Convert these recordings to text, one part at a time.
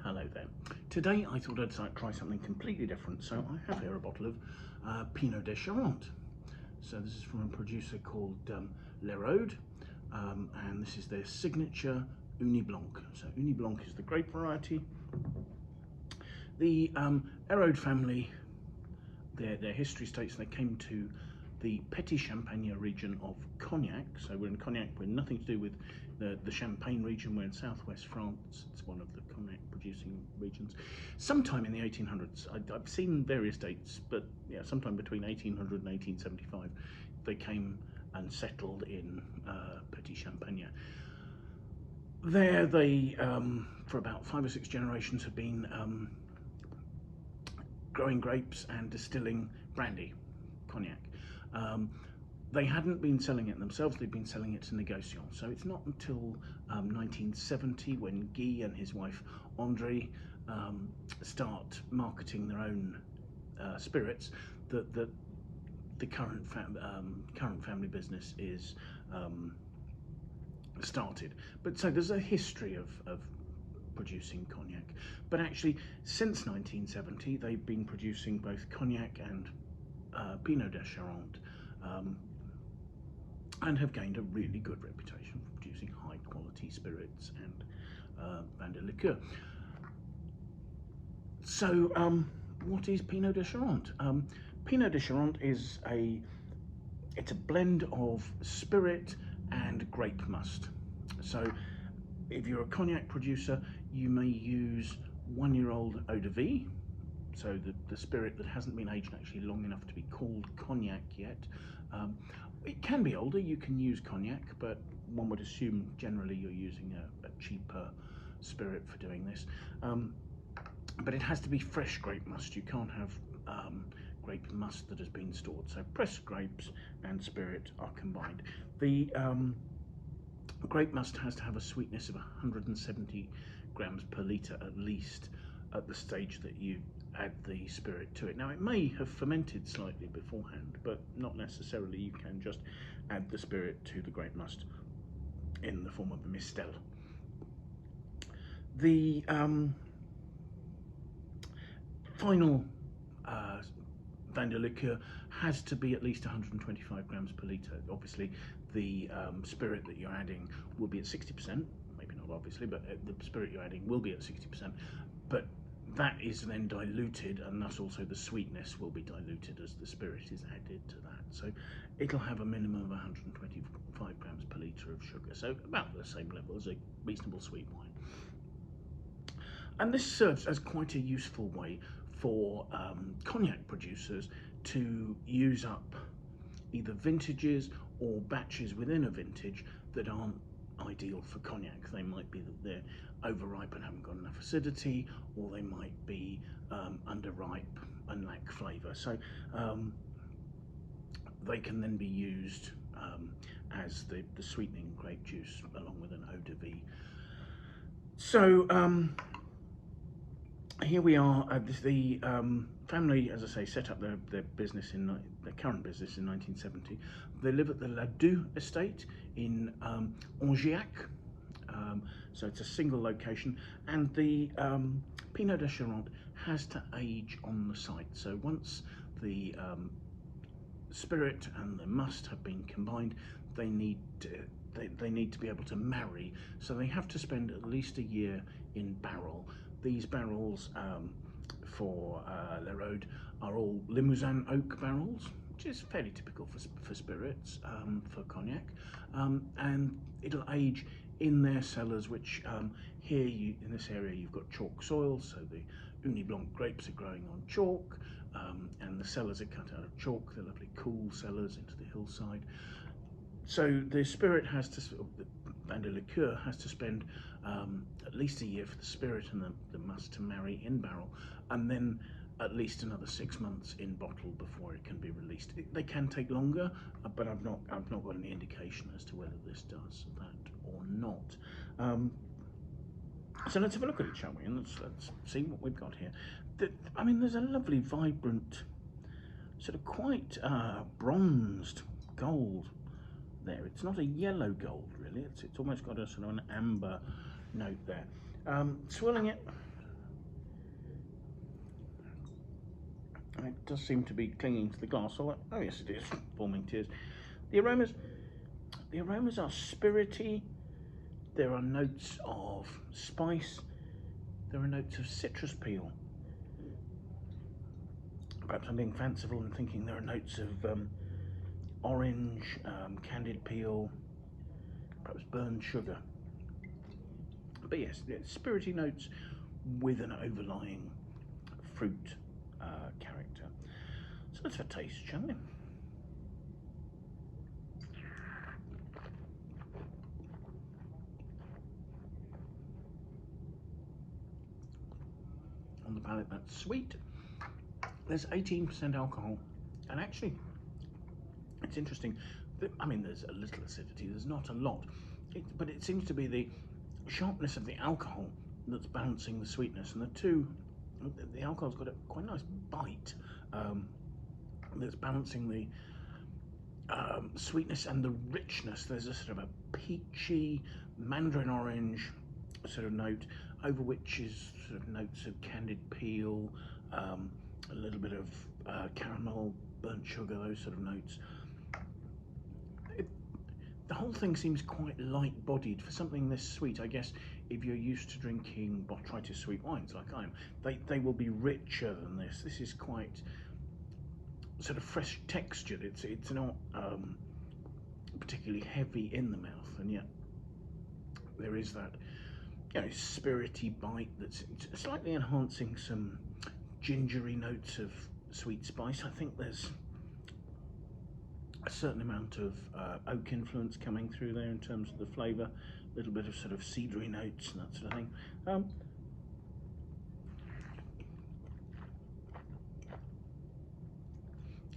Hello there. Today I thought I'd try something completely different, so I have here a bottle of Pinot de Charente. So this is from a producer called Lheraud, and this is their signature Ugni Blanc. So Ugni Blanc is the grape variety. The Lheraud family, their history states they came to the Petite Champagne region of Cognac. So we're in Cognac, we're nothing to do with the Champagne region, we're in southwest France. It's one of the Cognac producing regions. Sometime in the 1800s, I've seen various dates, but yeah, sometime between 1800 and 1875, they came and settled in Petite Champagne. There they, for about 5 or 6 generations, have been growing grapes and distilling brandy, cognac. They hadn't been selling it themselves, they'd been selling it to negociants. So it's not until 1970 when Guy and his wife Andrée start marketing their own spirits that the current family business is started. But so there's a history of producing cognac, but actually since 1970 they've been producing both cognac and Pinot de Charente, and have gained a really good reputation for producing high quality spirits and vin de liqueur. So what is Pinot de Charente? Pinot de Charente is it's a blend of spirit and grape must. So if you're a cognac producer, you may use 1-year-old eau de vie, so the spirit that hasn't been aged actually long enough to be called cognac yet. It can be older, you can use cognac, but one would assume generally you're using a cheaper spirit for doing this. But it has to be fresh grape must. You can't have grape must that has been stored. So pressed grapes and spirit are combined. The grape must has to have a sweetness of 170 grams per litre at least at the stage that you add the spirit to it. Now it may have fermented slightly beforehand, but not necessarily. You can just add the spirit to the grape must in the form of a mistel. The final vin de liqueur has to be at least 125 grams per litre. Obviously the spirit that you're adding will be at 60%, maybe not obviously, but the spirit you're adding will be at 60%, but that is then diluted, and thus also the sweetness will be diluted as the spirit is added to that. So it'll have a minimum of 125 grams per litre of sugar, so about the same level as a reasonable sweet wine. And this serves as quite a useful way for cognac producers to use up either vintages or batches within a vintage that aren't ideal for cognac. They might be that they're overripe and haven't got enough acidity, or they might be underripe and lack flavour. So they can then be used as the sweetening grape juice along with an eau de vie. So here we are. The family, as I say, set up their business their current business in 1970. They live at the Lheraud estate in Angeac. So it's a single location, and the Pinot de Charente has to age on the site. So once the spirit and the must have been combined, they need to be able to marry. So they have to spend at least a year in barrel. These barrels for Lheraud are all Limousin oak barrels, which is fairly typical for spirits, for cognac, and it'll age in their cellars, which here in this area you've got chalk soil, so the Ugni Blanc grapes are growing on chalk, and the cellars are cut out of chalk. They're lovely cool cellars into the hillside. So the spirit has to, the vin de liqueur has to spend at least a year for the spirit and the must to marry in barrel, and then at least another 6 months in bottle before it can be released. They can take longer, but I've not got any indication as to whether this does that or not. So let's have a look at it, shall we? And let's see what we've got here. I mean, there's a lovely, vibrant, sort of quite bronzed gold there. It's not a yellow gold really. It's almost got a sort of an amber note there. Swirling it, And it does seem to be clinging to the glass. Oh yes, it is, forming tears. The aromas are spirity. There are notes of spice. There are notes of citrus peel. Perhaps I'm being fanciful and thinking there are notes of orange, candied peel, perhaps burnt sugar. But yes, spirity notes with an overlying fruit character. So let's have a taste, shall we? On the palate, that's sweet. There's 18% alcohol, and actually, it's interesting. I mean, there's a little acidity. There's not a lot, but it seems to be the sharpness of the alcohol that's balancing the sweetness, and the alcohol's got a quite nice bite that's balancing the sweetness and the richness. There's a sort of a peachy mandarin orange sort of note, over which is sort of notes of candied peel, a little bit of caramel, burnt sugar, those sort of notes. The whole thing seems quite light-bodied for something this sweet. I guess if you're used to drinking botrytis sweet wines like I am, they will be richer than this. This is quite sort of fresh textured. It's not particularly heavy in the mouth, and yet there is that, you know, spirity bite that's slightly enhancing some gingery notes of sweet spice. I think there's a certain amount of oak influence coming through there in terms of the flavour, a little bit of sort of cedary notes and that sort of thing.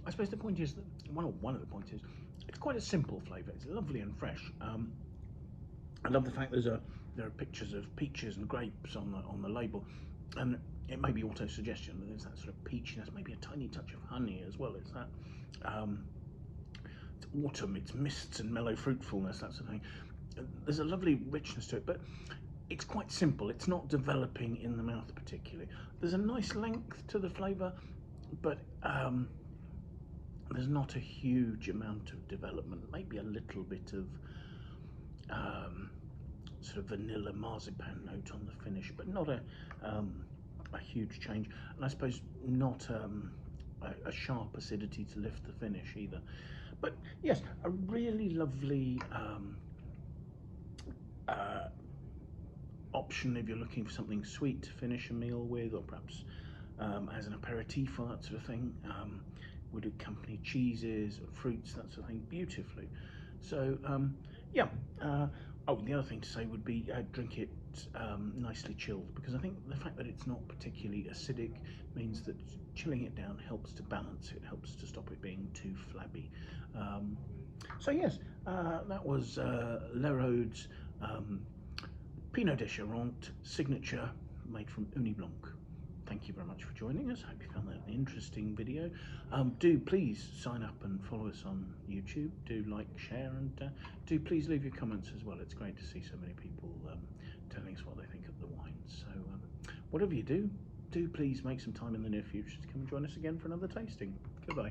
I suppose the point is that one of the points is it's quite a simple flavour. It's lovely and fresh. I love the fact there are pictures of peaches and grapes on the label, and it may be auto-suggestion, but there's that sort of peachiness, maybe a tiny touch of honey as well. It's that it's autumn, it's mists and mellow fruitfulness, that sort of thing. There's a lovely richness to it, but it's quite simple. It's not developing in the mouth particularly. There's a nice length to the flavour, but there's not a huge amount of development. Maybe a little bit of sort of vanilla marzipan note on the finish, but not a huge change. And I suppose not a sharp acidity to lift the finish either. But yes, a really lovely option if you're looking for something sweet to finish a meal with, or perhaps as an aperitif or that sort of thing. Would accompany cheeses or fruits, that sort of thing, beautifully. So yeah. Oh, the other thing to say would be drink it nicely chilled, because I think the fact that it's not particularly acidic means that chilling it down helps to balance it, helps to stop it being too flabby. So yes, that was Lheraud's Pinot de Charente signature, made from Ugni Blanc. Thank you very much for joining us. I hope you found that an interesting video. Do please sign up and follow us on YouTube. Do like, share, and do please leave your comments as well. It's great to see so many people telling us what they think of the wines. So whatever you do please make some time in the near future to come and join us again for another tasting. Goodbye.